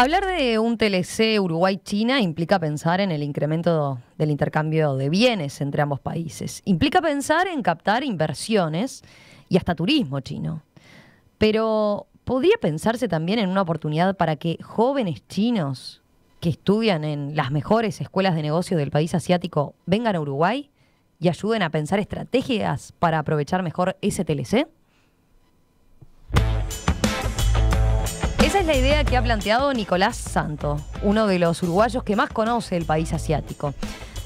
Hablar de un TLC Uruguay-China implica pensar en el incremento del intercambio de bienes entre ambos países. Implica pensar en captar inversiones y hasta turismo chino. Pero ¿podría pensarse también en una oportunidad para que jóvenes chinos que estudian en las mejores escuelas de negocios del país asiático vengan a Uruguay y ayuden a pensar estrategias para aprovechar mejor ese TLC? Esa es la idea que ha planteado Nicolás Santo, uno de los uruguayos que más conoce el país asiático.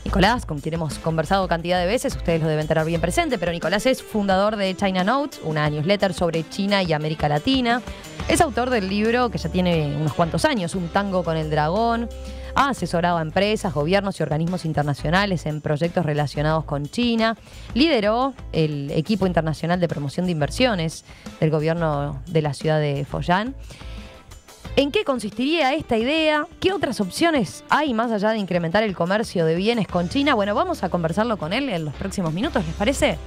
Nicolás, con quien hemos conversado cantidad de veces, ustedes lo deben tener bien presente, pero Nicolás es fundador de China Notes, una newsletter sobre China y América Latina. Es autor del libro que ya tiene unos cuantos años, Un tango con el dragón. Ha asesorado a empresas, gobiernos y organismos internacionales en proyectos relacionados con China. Lideró el equipo internacional de promoción de inversiones del gobierno de la ciudad de Follán. ¿En qué consistiría esta idea? ¿Qué otras opciones hay más allá de incrementar el comercio de bienes con China? Bueno, vamos a conversarlo con él en los próximos minutos, ¿les parece?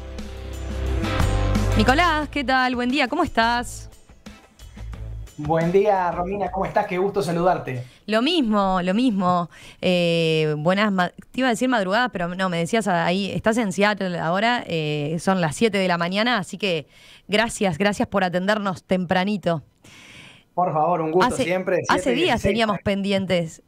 Nicolás, ¿qué tal? Buen día, ¿cómo estás? Buen día, Romina, ¿cómo estás? Qué gusto saludarte. Lo mismo, lo mismo. Te iba a decir madrugadas, pero no, me decías ahí, estás en Seattle ahora, son las 7 de la mañana, así que gracias por atendernos tempranito. Por favor, un gusto siempre. Hace días 16.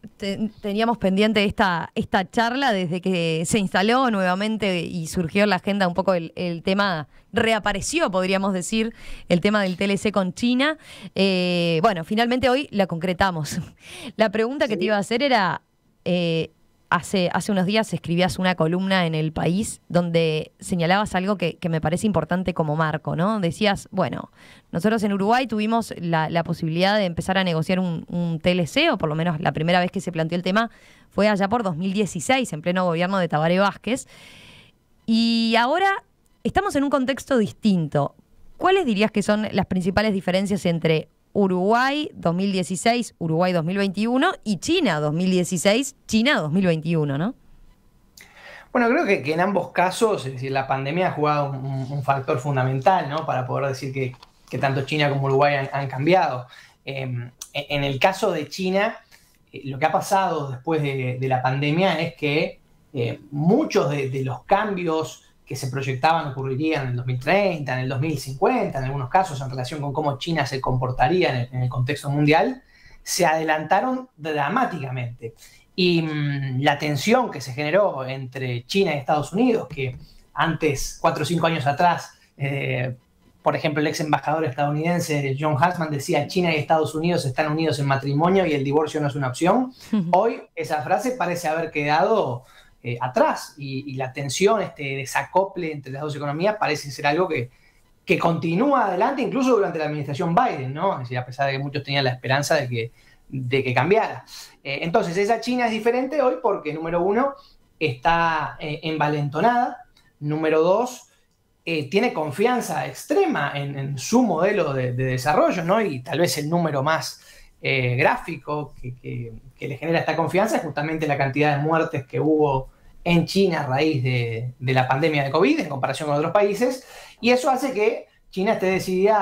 teníamos pendiente esta charla desde que se instaló nuevamente y surgió en la agenda un poco el tema, reapareció, podríamos decir, el tema del TLC con China. Bueno, finalmente hoy la concretamos. La pregunta que te iba a hacer era, hace unos días escribías una columna en El País donde señalabas algo que me parece importante como marco, ¿no? Decías, bueno, nosotros en Uruguay tuvimos la posibilidad de empezar a negociar un TLC, o por lo menos la primera vez que se planteó el tema fue allá por 2016, en pleno gobierno de Tabaré Vázquez. Y ahora estamos en un contexto distinto. ¿Cuáles dirías que son las principales diferencias entre Uruguay 2016, Uruguay 2021 y China 2016, China 2021, ¿no? Bueno, creo que en ambos casos, es decir, la pandemia ha jugado un factor fundamental, ¿no? Para poder decir que tanto China como Uruguay han cambiado. En el caso de China, lo que ha pasado después de la pandemia es que muchos de los cambios que se proyectaban ocurrirían en el 2030, en el 2050, en algunos casos en relación con cómo China se comportaría en el contexto mundial, se adelantaron dramáticamente. Y la tensión que se generó entre China y Estados Unidos, que antes, 4 o 5 años atrás, por ejemplo, el ex embajador estadounidense John Huntsman decía: China y Estados Unidos están unidos en matrimonio y el divorcio no es una opción. Hoy esa frase parece haber quedado atrás, y la tensión, este desacople entre las dos economías parece ser algo que continúa adelante incluso durante la administración Biden, ¿no? Es decir, a pesar de que muchos tenían la esperanza de que cambiara. Entonces, esa China es diferente hoy porque, número uno, está envalentonada. Número dos, tiene confianza extrema en su modelo de desarrollo, ¿no? Y tal vez el número más gráfico que le genera esta confianza es justamente la cantidad de muertes que hubo en China a raíz de la pandemia de COVID en comparación con otros países, y eso hace que China esté decidida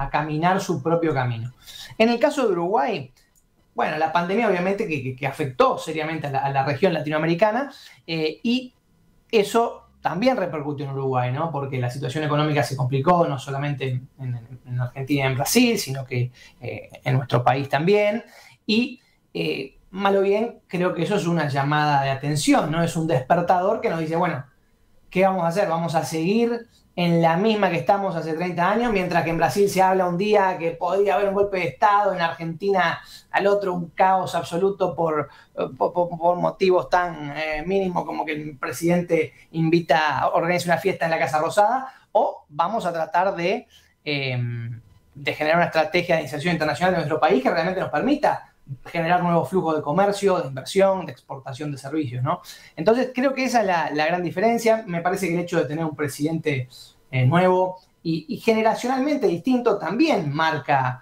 a caminar su propio camino. En el caso de Uruguay, bueno, la pandemia obviamente que afectó seriamente a la región latinoamericana, y eso también repercutió en Uruguay, ¿no? Porque la situación económica se complicó no solamente en Argentina y en Brasil, sino que en nuestro país también. Y mal o bien, creo que eso es una llamada de atención, ¿no? Es un despertador que nos dice, bueno, ¿qué vamos a hacer? ¿Vamos a seguir en la misma que estamos hace 30 años? Mientras que en Brasil se habla un día que podría haber un golpe de Estado, en Argentina al otro un caos absoluto por motivos tan mínimos como que el presidente organiza una fiesta en la Casa Rosada. ¿O vamos a tratar de generar una estrategia de inserción internacional de nuestro país que realmente nos permita generar nuevos flujos de comercio, de inversión, de exportación de servicios, ¿no? Entonces, creo que esa es la gran diferencia. Me parece que el hecho de tener un presidente nuevo y generacionalmente distinto también marca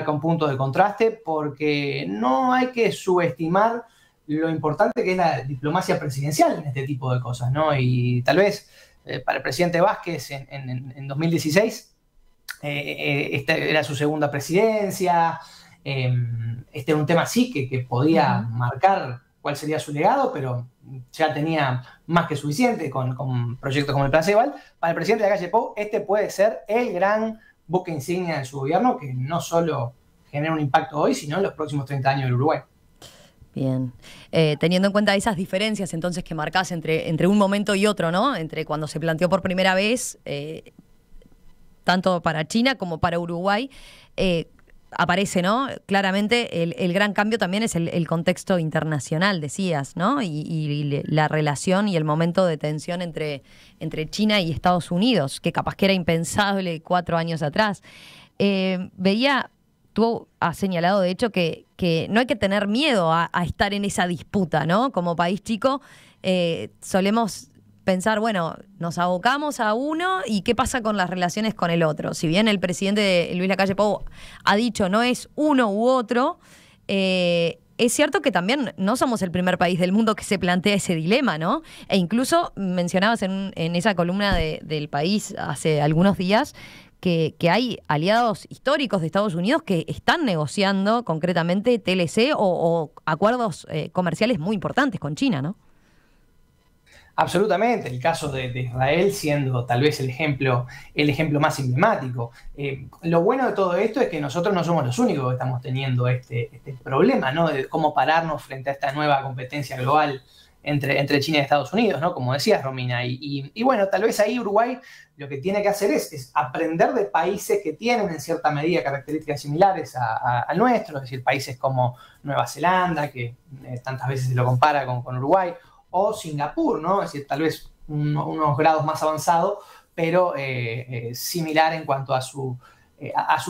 un punto de contraste, porque no hay que subestimar lo importante que es la diplomacia presidencial en este tipo de cosas, ¿no? Y tal vez para el presidente Vázquez en 2016 esta era su segunda presidencia. Este era un tema sí que podía marcar cuál sería su legado, pero ya tenía más que suficiente con proyectos como el Plan Ceibal. Para el presidente de la calle Pou, este puede ser el gran buque insignia de su gobierno, que no solo genera un impacto hoy, sino en los próximos 30 años del Uruguay. Bien. Teniendo en cuenta esas diferencias entonces que marcás entre un momento y otro, ¿no? Entre cuando se planteó por primera vez, tanto para China como para Uruguay, aparece, ¿no? Claramente el gran cambio también es el contexto internacional, decías, ¿no? Y la relación y el momento de tensión entre China y Estados Unidos, que capaz que era impensable 4 años atrás. Tú has señalado, de hecho, que no hay que tener miedo a estar en esa disputa, ¿no? Como país chico, solemos pensar, bueno, nos abocamos a uno y qué pasa con las relaciones con el otro. Si bien el presidente Luis Lacalle Pou ha dicho no es uno u otro, es cierto que también no somos el primer país del mundo que se plantea ese dilema, ¿no? E incluso mencionabas en esa columna del País hace algunos días que hay aliados históricos de Estados Unidos que están negociando concretamente TLC o acuerdos comerciales muy importantes con China, ¿no? Absolutamente, el caso de Israel siendo tal vez el ejemplo más emblemático. Lo bueno de todo esto es que nosotros no somos los únicos que estamos teniendo este problema, ¿no? De cómo pararnos frente a esta nueva competencia global entre China y Estados Unidos, ¿no? Como decías, Romina. Y bueno, tal vez ahí Uruguay lo que tiene que hacer es aprender de países que tienen en cierta medida características similares al nuestro, es decir, países como Nueva Zelanda, que tantas veces se lo compara con Uruguay, o Singapur, ¿no? Es decir, tal vez unos grados más avanzados, pero similar en cuanto a su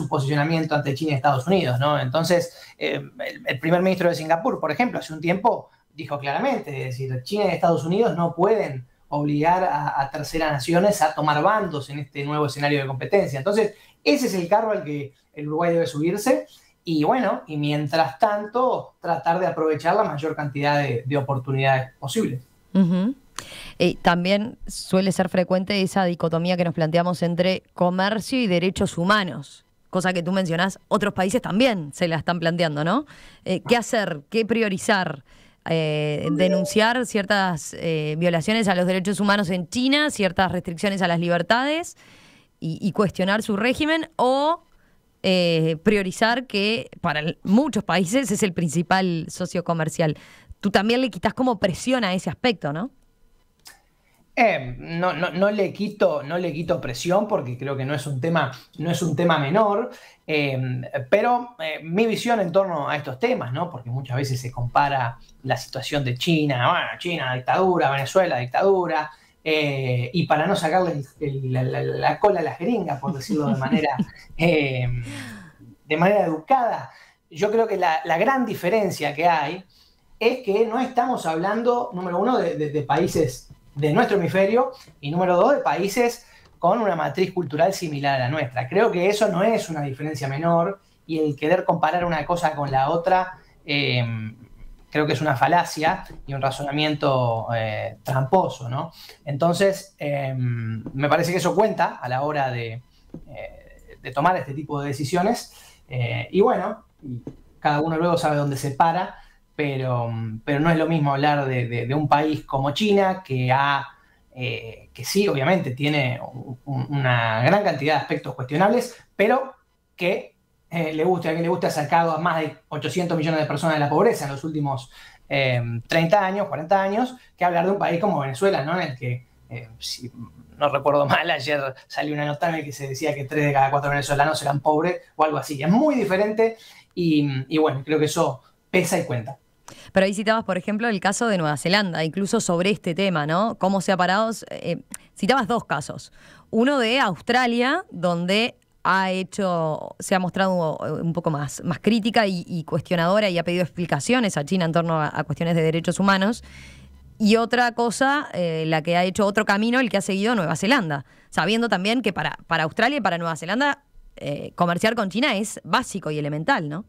posicionamiento ante China y Estados Unidos, ¿no? Entonces, el primer ministro de Singapur, por ejemplo, hace un tiempo dijo claramente, es decir, China y Estados Unidos no pueden obligar a terceras naciones a tomar bandos en este nuevo escenario de competencia. Entonces, ese es el carro al que el Uruguay debe subirse. Y bueno, y mientras tanto, tratar de aprovechar la mayor cantidad de oportunidades posibles. También suele ser frecuente esa dicotomía que nos planteamos entre comercio y derechos humanos, cosa que tú mencionás, otros países también se la están planteando, ¿no? ¿Qué hacer? ¿Qué priorizar? Denunciar ciertas violaciones a los derechos humanos en China, ciertas restricciones a las libertades y cuestionar su régimen, o priorizar que para muchos países es el principal socio comercial. Tú también le quitas como presión a ese aspecto, ¿no? No le quito presión porque creo que no es un tema menor, pero mi visión en torno a estos temas, ¿no? Porque muchas veces se compara la situación de China, bueno, China, dictadura, Venezuela, dictadura, y para no sacarle la cola a la jeringa, por decirlo de manera educada, yo creo que la gran diferencia que hay es que no estamos hablando, número uno, de países de nuestro hemisferio y número dos, de países con una matriz cultural similar a la nuestra. Creo que eso no es una diferencia menor y el querer comparar una cosa con la otra creo que es una falacia y un razonamiento tramposo, ¿no? Entonces, me parece que eso cuenta a la hora de tomar este tipo de decisiones y bueno, cada uno luego sabe dónde se para, pero no es lo mismo hablar de un país como China que sí, obviamente, tiene una gran cantidad de aspectos cuestionables, pero que le guste ha sacado a más de 800 millones de personas de la pobreza en los últimos 30 años, 40 años, que hablar de un país como Venezuela, ¿no? En el que, si no recuerdo mal, ayer salió una nota en la que se decía que 3 de cada 4 venezolanos eran pobres o algo así. Es muy diferente y bueno, creo que eso pesa y cuenta. Pero ahí citabas, por ejemplo, el caso de Nueva Zelanda, incluso sobre este tema, ¿no? Cómo se ha parado. Citabas 2 casos. Uno de Australia, donde se ha mostrado un poco más crítica y cuestionadora y ha pedido explicaciones a China en torno a cuestiones de derechos humanos. Y otra cosa, la que ha hecho otro camino, el que ha seguido Nueva Zelanda, sabiendo también que para Australia y para Nueva Zelanda comerciar con China es básico y elemental, ¿no?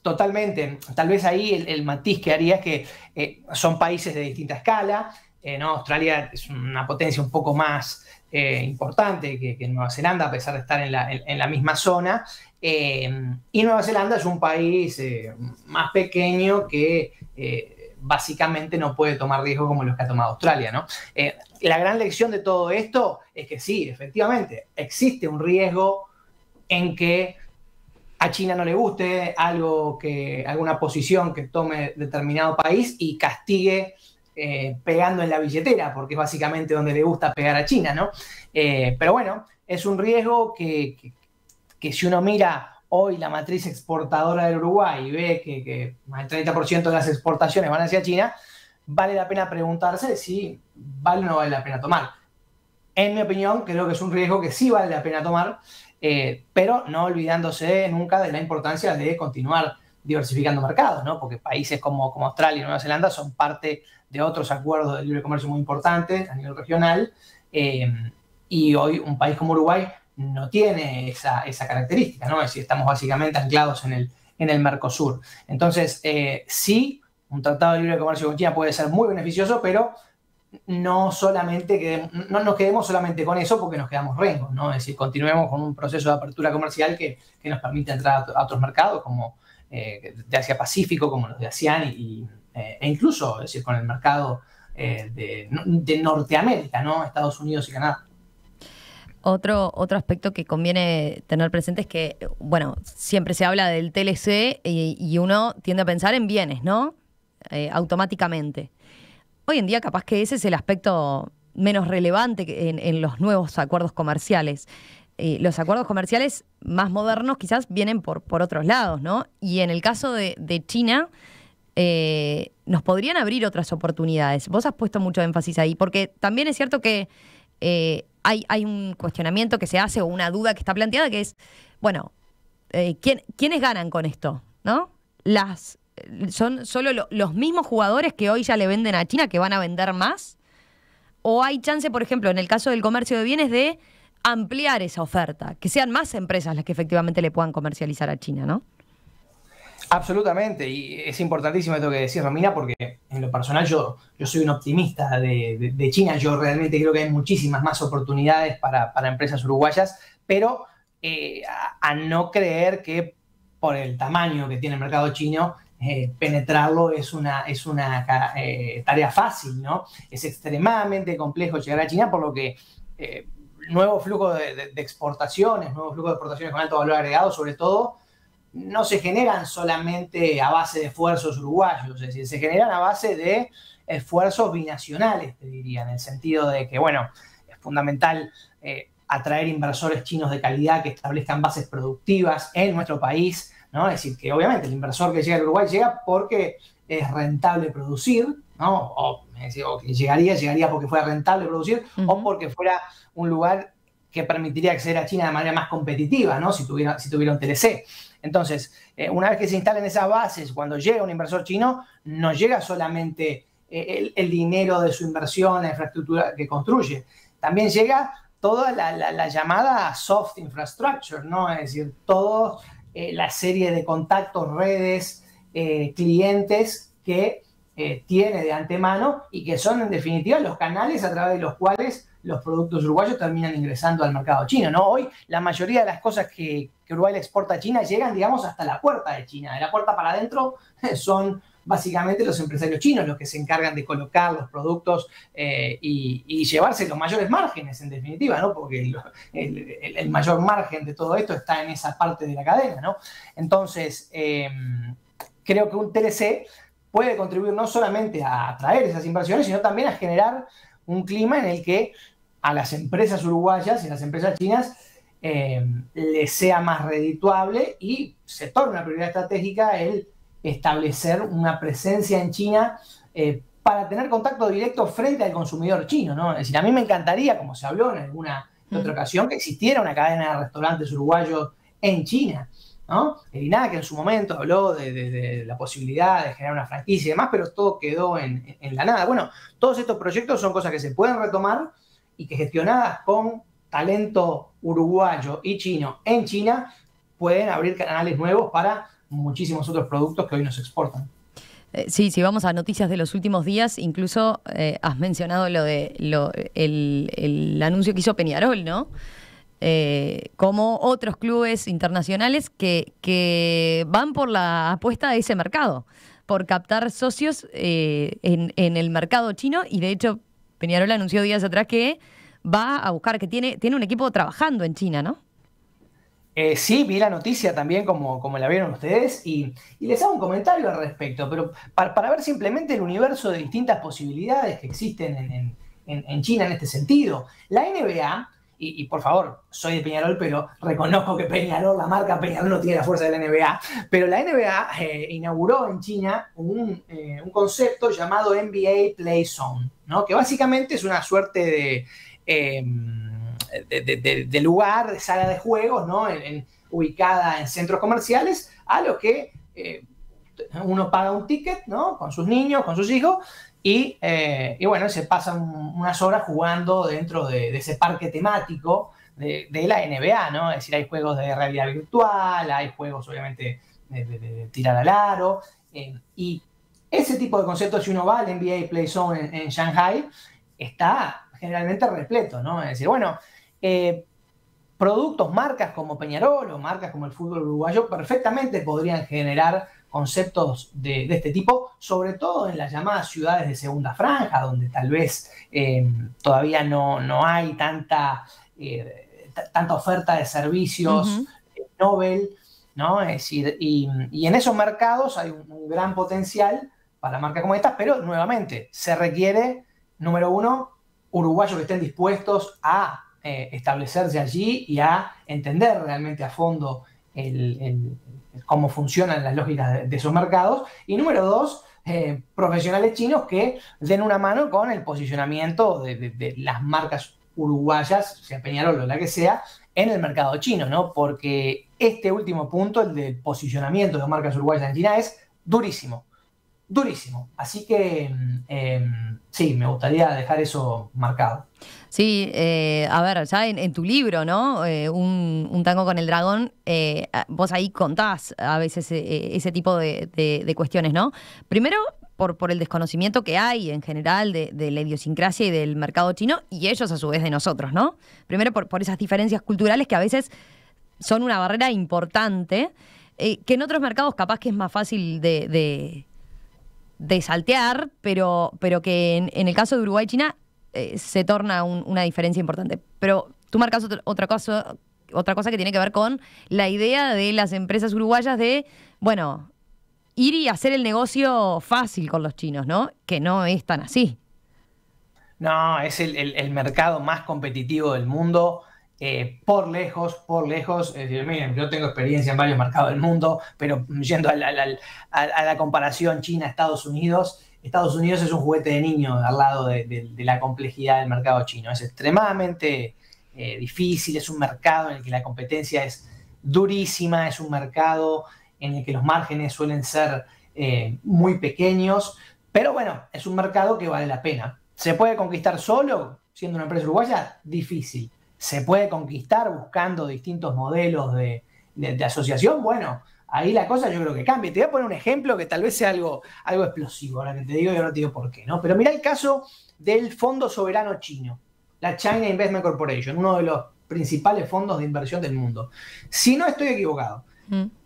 Totalmente. Tal vez ahí el matiz que haría es que son países de distinta escala, ¿no? Australia es una potencia un poco más importante que Nueva Zelanda, a pesar de estar en la misma zona. Y Nueva Zelanda es un país más pequeño que básicamente no puede tomar riesgos como los que ha tomado Australia, ¿no? La gran lección de todo esto es que sí, efectivamente, existe un riesgo en que a China no le guste alguna posición que tome determinado país y castigue pegando en la billetera, porque es básicamente donde le gusta pegar a China, ¿no? Pero bueno, es un riesgo que si uno mira hoy la matriz exportadora del Uruguay y ve que más del 30% de las exportaciones van hacia China, vale la pena preguntarse si vale o no vale la pena tomar. En mi opinión, creo que es un riesgo que sí vale la pena tomar, pero no olvidándose nunca de la importancia de continuar diversificando mercados, ¿no? Porque países como Australia y Nueva Zelanda son parte de otros acuerdos de libre comercio muy importantes a nivel regional, y hoy un país como Uruguay no tiene esa característica, ¿no? Es decir, estamos básicamente anclados en el Mercosur. Entonces, sí, un tratado de libre comercio con China puede ser muy beneficioso, pero no nos quedemos solamente con eso porque nos quedamos rengos, ¿no? Es decir, continuemos con un proceso de apertura comercial que nos permite entrar a otros mercados como de Asia Pacífico, como los de ASEAN e incluso, es decir, con el mercado de Norteamérica, ¿no? Estados Unidos y Canadá. Otro aspecto que conviene tener presente es que, bueno, siempre se habla del TLC y uno tiende a pensar en bienes, ¿no? Automáticamente. Hoy en día capaz que ese es el aspecto menos relevante en los nuevos acuerdos comerciales. Los acuerdos comerciales más modernos quizás vienen por otros lados, ¿no? Y en el caso de China, nos podrían abrir otras oportunidades. Vos has puesto mucho énfasis ahí, porque también es cierto que hay un cuestionamiento que se hace o una duda que está planteada que es, bueno, ¿quiénes ganan con esto? ¿No? ¿Son solo los mismos jugadores que hoy ya le venden a China que van a vender más? ¿O hay chance, por ejemplo, en el caso del comercio de bienes, de ampliar esa oferta? Que sean más empresas las que efectivamente le puedan comercializar a China, ¿no? Absolutamente, y es importantísimo esto que decís, Romina, porque en lo personal yo soy un optimista de China. Yo realmente creo que hay muchísimas más oportunidades para empresas uruguayas, pero a no creer que por el tamaño que tiene el mercado chino, penetrarlo es una tarea fácil, ¿no? Es extremadamente complejo llegar a China, por lo que nuevos flujos de exportaciones, nuevos flujos de exportaciones con alto valor agregado, sobre todo, no se generan solamente a base de esfuerzos uruguayos, es decir, se generan a base de esfuerzos binacionales, te diría, en el sentido de que, bueno, es fundamental atraer inversores chinos de calidad que establezcan bases productivas en nuestro país, ¿no? Es decir, que obviamente el inversor que llega al Uruguay llega porque es rentable producir, ¿no? O que llegaría porque fuera rentable producir, o porque fuera un lugar que permitiría acceder a China de manera más competitiva, ¿no? Si tuviera un TLC. Entonces, una vez que se instalen esas bases, cuando llega un inversor chino, no llega solamente el dinero de su inversión, la infraestructura que construye, también llega toda la llamada soft infrastructure, ¿no? Es decir, toda la serie de contactos, redes, clientes que tiene de antemano y que son, en definitiva, los canales a través de los cuales los productos uruguayos terminan ingresando al mercado chino, ¿no? Hoy la mayoría de las cosas que Uruguay le exporta a China llegan, digamos, hasta la puerta de China. De la puerta para adentro son básicamente los empresarios chinos los que se encargan de colocar los productos y llevarse los mayores márgenes, en definitiva, ¿no? Porque el mayor margen de todo esto está en esa parte de la cadena, ¿no? Entonces, creo que un TLC puede contribuir no solamente a atraer esas inversiones, sino también a generar un clima en el que a las empresas uruguayas y a las empresas chinas les sea más redituable y se torne una prioridad estratégica el establecer una presencia en China para tener contacto directo frente al consumidor chino, ¿no? Es decir, a mí me encantaría, como se habló en alguna otra ocasión, que existiera una cadena de restaurantes uruguayos en China, ¿no? El INAH, que en su momento habló de la posibilidad de generar una franquicia y demás, pero todo quedó en la nada. Bueno, todos estos proyectos son cosas que se pueden retomar y que gestionadas con talento uruguayo y chino en China pueden abrir canales nuevos para muchísimos otros productos que hoy nos exportan. Sí, si vamos a noticias de los últimos días, incluso has mencionado el anuncio que hizo Peñarol, ¿no? Como otros clubes internacionales que van por la apuesta de ese mercado, por captar socios en el mercado chino, y de hecho Peñarol anunció días atrás que va a buscar, que tiene un equipo trabajando en China, ¿no? Sí, vi la noticia también como la vieron ustedes y les hago un comentario al respecto, pero para ver simplemente el universo de distintas posibilidades que existen en China en este sentido. La NBA, y por favor, soy de Peñarol, pero reconozco que Peñarol, la marca Peñarol no tiene la fuerza de la NBA, pero la NBA inauguró en China un concepto llamado NBA Play Zone, ¿no? Que básicamente es una suerte de lugar, de sala de juegos, ¿no? Ubicada en centros comerciales, a los que uno paga un ticket, ¿no? Con sus niños, con sus hijos, y bueno, se pasan unas horas jugando dentro de ese parque temático de la NBA, ¿no? Es decir, hay juegos de realidad virtual, hay juegos, obviamente, de tirar al aro, y ese tipo de conceptos, si uno va al NBA Play Zone en Shanghai, está generalmente repleto, ¿no? Es decir, bueno, productos, marcas como Peñarol o marcas como el fútbol uruguayo perfectamente podrían generar conceptos de este tipo, sobre todo en las llamadas ciudades de segunda franja, donde tal vez todavía no hay tanta oferta de servicios novel, ¿no? Es decir, y en esos mercados hay un gran potencial para marcas como estas, pero nuevamente se requiere, número uno, uruguayos que estén dispuestos a establecerse allí y a entender realmente a fondo cómo funcionan las lógicas de esos mercados. Y número dos, profesionales chinos que den una mano con el posicionamiento de las marcas uruguayas, sea Peñarol o la que sea, en el mercado chino, ¿no? Porque este último punto, el del posicionamiento de marcas uruguayas en China, es durísimo. Durísimo. Así que sí, me gustaría dejar eso marcado. Sí, a ver, ya en tu libro, ¿no? Un tango con el dragón, vos ahí contás a veces ese tipo de cuestiones, ¿no? Primero, por el desconocimiento que hay en general de la idiosincrasia y del mercado chino, y ellos a su vez de nosotros, ¿no? Primero por esas diferencias culturales que a veces son una barrera importante, que en otros mercados capaz que es más fácil de saltear, pero que en el caso de Uruguay y China se torna una diferencia importante. Pero tú marcas otra cosa que tiene que ver con la idea de las empresas uruguayas de, bueno, ir y hacer el negocio fácil con los chinos, ¿no? Que no es tan así. No, es el mercado más competitivo del mundo, por lejos, por lejos. Es decir, miren, yo tengo experiencia en varios mercados del mundo, pero yendo a la comparación China-Estados Unidos, Estados Unidos es un juguete de niño al lado de la complejidad del mercado chino. Es extremadamente difícil, es un mercado en el que la competencia es durísima, es un mercado en el que los márgenes suelen ser muy pequeños, pero bueno, es un mercado que vale la pena. ¿Se puede conquistar solo siendo una empresa uruguaya? Difícil. ¿Se puede conquistar buscando distintos modelos de asociación? Bueno, ahí la cosa yo creo que cambia. Te voy a poner un ejemplo que tal vez sea algo explosivo, ahora que te digo y ahora te digo por qué, ¿no? Pero mira el caso del Fondo Soberano Chino, la China Investment Corporation, uno de los principales fondos de inversión del mundo. Si no estoy equivocado,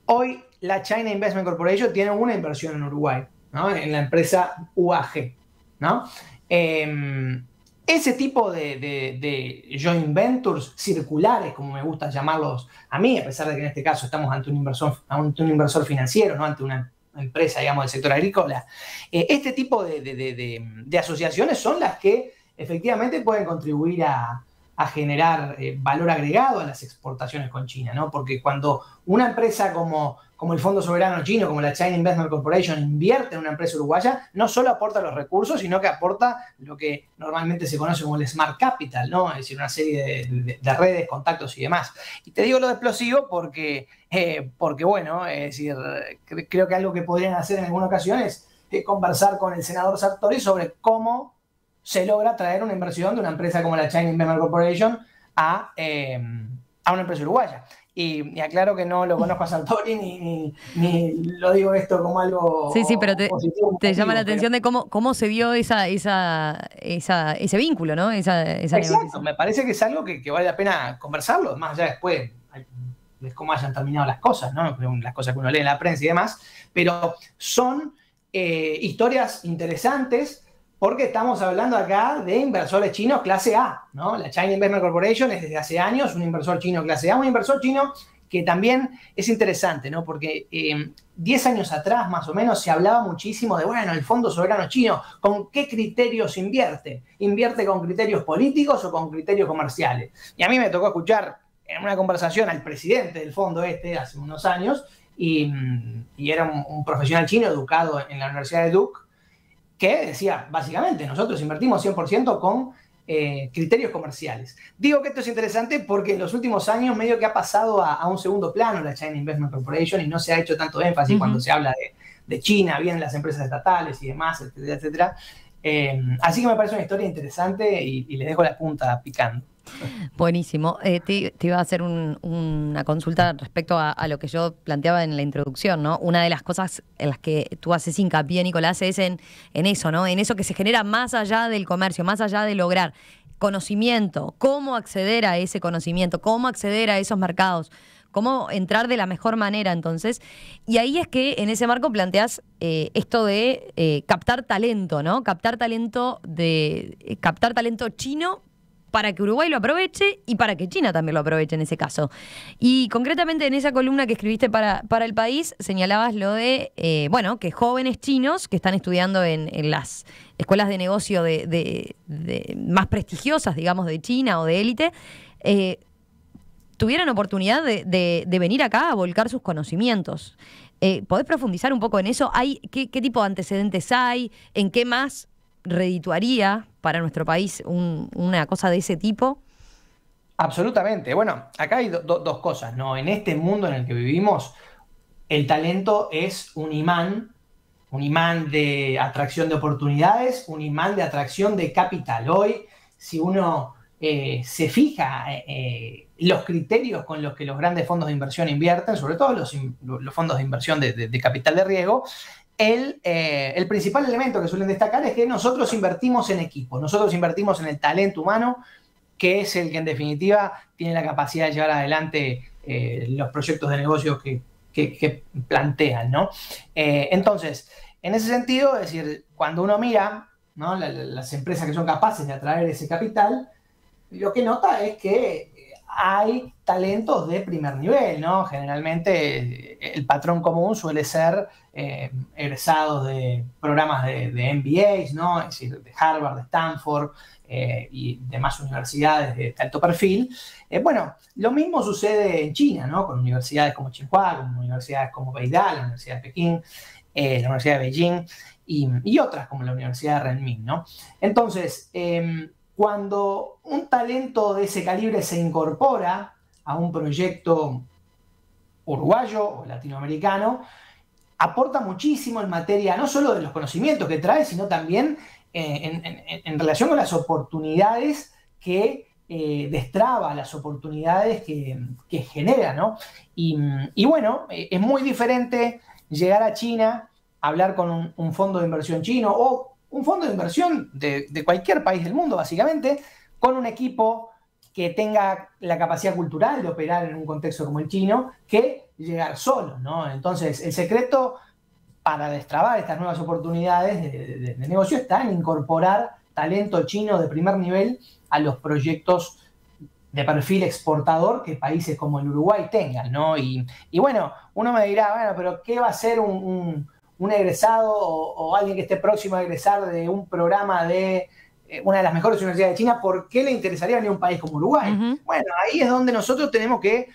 hoy la China Investment Corporation tiene una inversión en Uruguay, ¿no? En la empresa UAG, ¿no? Ese tipo de joint ventures circulares, como me gusta llamarlos a mí, a pesar de que en este caso estamos ante un inversor financiero, no ante una empresa, digamos, del sector agrícola, este tipo de asociaciones son las que efectivamente pueden contribuir a generar valor agregado a las exportaciones con China, ¿no? Porque cuando una empresa como el Fondo Soberano Chino, como la China Investment Corporation, invierte en una empresa uruguaya, no solo aporta los recursos, sino que aporta lo que normalmente se conoce como el Smart Capital, ¿no? Es decir, una serie de redes, contactos y demás. Y te digo lo de explosivo porque bueno, es decir, creo que algo que podrían hacer en alguna ocasión es conversar con el senador Sartori sobre cómo se logra traer una inversión de una empresa como la China Investment Corporation a a una empresa uruguaya. Y aclaro que no lo conozco a Sartori ni lo digo esto como algo Sí, pero positivo. te llama la atención de cómo se dio ese vínculo, ¿no? Esa Exacto, negociación. me parece que es algo que vale la pena conversarlo, más allá después de cómo hayan terminado las cosas, ¿no? Las cosas que uno lee en la prensa y demás, pero son historias interesantes porque estamos hablando acá de inversores chinos clase A, ¿no? La China Investment Corporation es desde hace años un inversor chino clase A, un inversor chino que también es interesante, ¿no? Porque 10 años atrás, más o menos, se hablaba muchísimo de, bueno, el Fondo Soberano Chino, ¿con qué criterios invierte? ¿Invierte con criterios políticos o con criterios comerciales? Y a mí me tocó escuchar en una conversación al presidente del fondo hace unos años, y era un profesional chino educado en la Universidad de Duke, que decía, básicamente, nosotros invertimos 100% con criterios comerciales. Digo que esto es interesante porque en los últimos años medio que ha pasado a un segundo plano la China Investment Corporation y no se ha hecho tanto énfasis cuando se habla de China, vienen las empresas estatales y demás, etcétera, etcétera. Así que me parece una historia interesante y les dejo la punta picando. Buenísimo. Te iba a hacer una consulta respecto a lo que yo planteaba en la introducción, ¿no? Una de las cosas en las que tú haces hincapié, Nicolás, es en eso, ¿no? En eso que se genera más allá del comercio, más allá de lograr conocimiento, cómo acceder a ese conocimiento, cómo acceder a esos mercados, cómo entrar de la mejor manera, entonces. Y ahí es que en ese marco planteas esto de captar talento, ¿no? Captar talento chino para que Uruguay lo aproveche y para que China también lo aproveche en ese caso. Y concretamente en esa columna que escribiste para El País, señalabas lo de, que jóvenes chinos que están estudiando en las escuelas de negocio de más prestigiosas, digamos, de China o de élite, tuvieran oportunidad de venir acá a volcar sus conocimientos. ¿Podés profundizar un poco en eso? ¿Qué tipo de antecedentes hay? ¿En qué más redituaría para nuestro país una cosa de ese tipo? Absolutamente. Bueno, acá hay dos cosas, ¿no? En este mundo en el que vivimos, el talento es un imán de atracción de oportunidades, un imán de atracción de capital. Hoy, si uno se fija los criterios con los que los grandes fondos de inversión invierten, sobre todo los fondos de inversión de capital de riesgo, el principal elemento que suelen destacar es que nosotros invertimos en equipo, nosotros invertimos en el talento humano, que es el que en definitiva tiene la capacidad de llevar adelante los proyectos de negocios que plantean, ¿no? Entonces, en ese sentido, es decir, cuando uno mira, ¿no?, las empresas que son capaces de atraer ese capital, lo que nota es que hay talentos de primer nivel, ¿no? Generalmente el patrón común suele ser egresados de programas de MBAs, ¿no? Es decir, de Harvard, de Stanford y demás universidades de alto perfil. Bueno, lo mismo sucede en China, ¿no? Con universidades como Tsinghua, con universidades como Beidá, la Universidad de Pekín, la Universidad de Beijing y otras como la Universidad de Renmin, ¿no? Entonces, cuando un talento de ese calibre se incorpora a un proyecto uruguayo o latinoamericano, aporta muchísimo en materia no solo de los conocimientos que trae, sino también en relación con las oportunidades que destraba, las oportunidades que genera, ¿no? Y bueno, es muy diferente llegar a China, hablar con un fondo de inversión chino o un fondo de inversión de cualquier país del mundo, básicamente, con un equipo que tenga la capacidad cultural de operar en un contexto como el chino, que llegar solo, ¿no? Entonces, el secreto para destrabar estas nuevas oportunidades de negocio está en incorporar talento chino de primer nivel a los proyectos de perfil exportador que países como el Uruguay tengan, ¿no? Y bueno, uno me dirá, bueno, pero ¿qué va a hacer un egresado o alguien que esté próximo a egresar de un programa de una de las mejores universidades de China? ¿Por qué le interesaría venir a un país como Uruguay? Bueno, ahí es donde nosotros tenemos que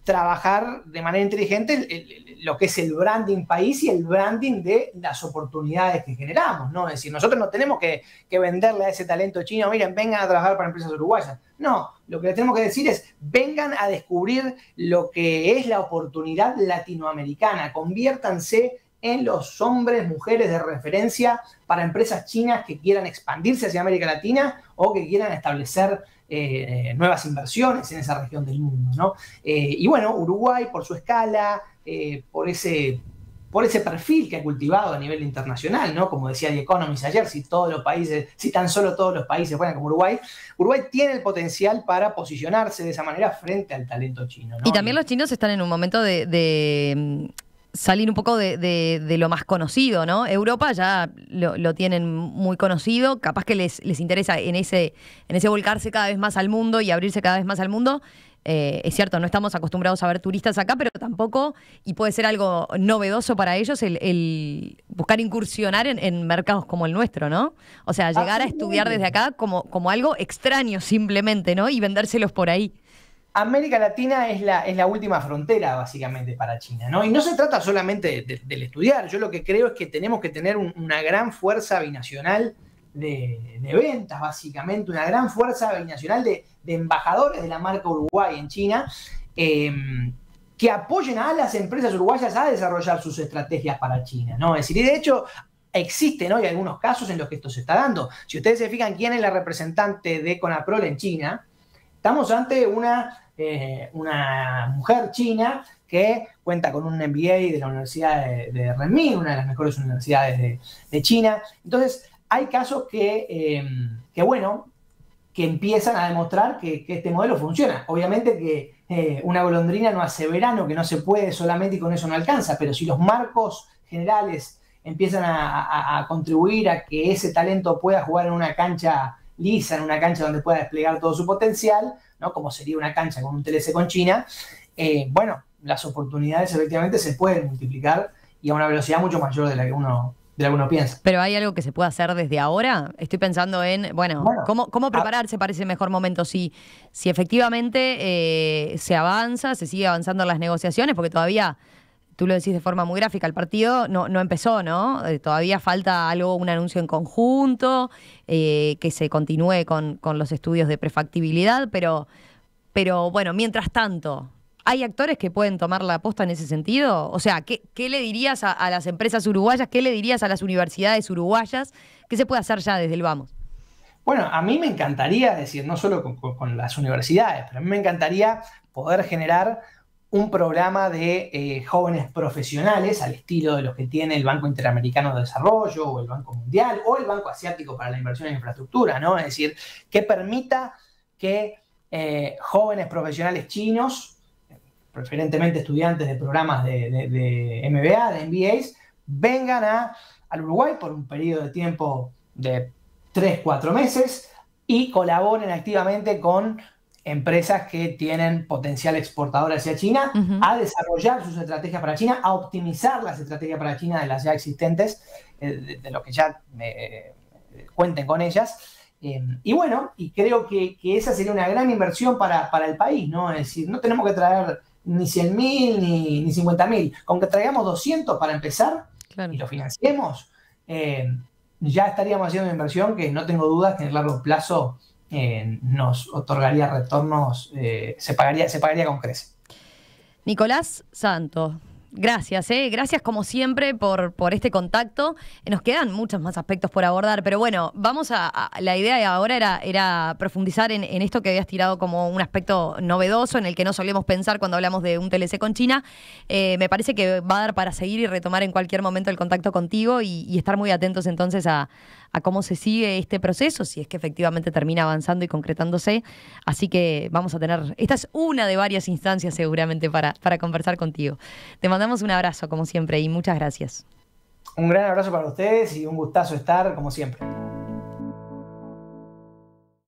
trabajar de manera inteligente lo que es el branding país y el branding de las oportunidades que generamos, ¿no? Es decir, nosotros no tenemos que venderle a ese talento chino, miren, vengan a trabajar para empresas uruguayas. No, lo que les tenemos que decir es, vengan a descubrir lo que es la oportunidad latinoamericana, conviértanse en los hombres, mujeres de referencia para empresas chinas que quieran expandirse hacia América Latina o que quieran establecer nuevas inversiones en esa región del mundo, ¿no? Y bueno, Uruguay, por su escala, por ese perfil que ha cultivado a nivel internacional, ¿no? Como decía The Economist ayer, si tan solo todos los países fueran como Uruguay tiene el potencial para posicionarse de esa manera frente al talento chino, ¿no? Y también los chinos están en un momento de salir un poco de lo más conocido, ¿no? Europa ya lo tienen muy conocido, capaz que les interesa en ese volcarse cada vez más al mundo y abrirse cada vez más al mundo. Es cierto, no estamos acostumbrados a ver turistas acá, pero tampoco, y puede ser algo novedoso para ellos el buscar incursionar en mercados como el nuestro, ¿no? O sea, llegar a estudiar desde acá como algo extraño simplemente, ¿no? Y vendérselos por ahí. América Latina es la última frontera, básicamente, para China, ¿no? Y no se trata solamente del estudiar. Yo lo que creo es que tenemos que tener una gran fuerza binacional de ventas, básicamente, una gran fuerza binacional de embajadores de la marca Uruguay en China, que apoyen a las empresas uruguayas a desarrollar sus estrategias para China, ¿no? Es decir, y de hecho existen hoy algunos casos en los que esto se está dando. Si ustedes se fijan quién es la representante de Conaprol en China, estamos ante una mujer china que cuenta con un MBA de la Universidad de Renmin, una de las mejores universidades de China. Entonces, hay casos que empiezan a demostrar que este modelo funciona. Obviamente que una golondrina no hace verano, que no se puede solamente y con eso no alcanza, pero si los marcos generales empiezan a contribuir a que ese talento pueda jugar en una cancha lisa, en una cancha donde pueda desplegar todo su potencial, ¿no? Como sería una cancha con un TLC con China, las oportunidades efectivamente se pueden multiplicar y a una velocidad mucho mayor de la que uno piensa. Pero hay algo que se puede hacer desde ahora. Estoy pensando en, cómo prepararse para ese mejor momento. Si efectivamente se avanza, se sigue avanzando en las negociaciones, porque todavía, tú lo decís de forma muy gráfica, el partido no empezó, ¿no? Todavía falta un anuncio en conjunto, que se continúe con los estudios de prefactibilidad, pero bueno, mientras tanto, ¿hay actores que pueden tomar la posta en ese sentido? O sea, ¿qué le dirías a las empresas uruguayas? ¿Qué le dirías a las universidades uruguayas? ¿Qué se puede hacer ya desde el vamos? Bueno, a mí me encantaría, decir, no solo con las universidades, pero a mí me encantaría poder generar un programa de jóvenes profesionales al estilo de los que tiene el Banco Interamericano de Desarrollo o el Banco Mundial o el Banco Asiático para la Inversión en Infraestructura, ¿no? Es decir, que permita que jóvenes profesionales chinos, preferentemente estudiantes de programas de MBA, de MBAs, vengan al Uruguay por un periodo de tiempo de 3-4 meses y colaboren activamente con empresas que tienen potencial exportador hacia China, a desarrollar sus estrategias para China, a optimizar las estrategias para China de las ya existentes, de lo que ya cuenten con ellas. Y creo que esa sería una gran inversión para el país, ¿no? Es decir, no tenemos que traer ni 100.000 ni 50.000. Con que traigamos 200 para empezar, claro, y lo financiemos, ya estaríamos haciendo una inversión que no tengo dudas que en el largo plazo nos otorgaría retornos, se pagaría con creces. Nicolás Santos, gracias, gracias como siempre por este contacto. Nos quedan muchos más aspectos por abordar, pero bueno, la idea ahora era profundizar en esto que habías tirado como un aspecto novedoso en el que no solemos pensar cuando hablamos de un TLC con China. Me parece que va a dar para seguir y retomar en cualquier momento el contacto contigo y estar muy atentos entonces a cómo se sigue este proceso, si es que efectivamente termina avanzando y concretándose. Así que vamos a tener, esta es una de varias instancias seguramente para conversar contigo. Te mandamos un abrazo como siempre y muchas gracias. Un gran abrazo para ustedes y un gustazo estar como siempre.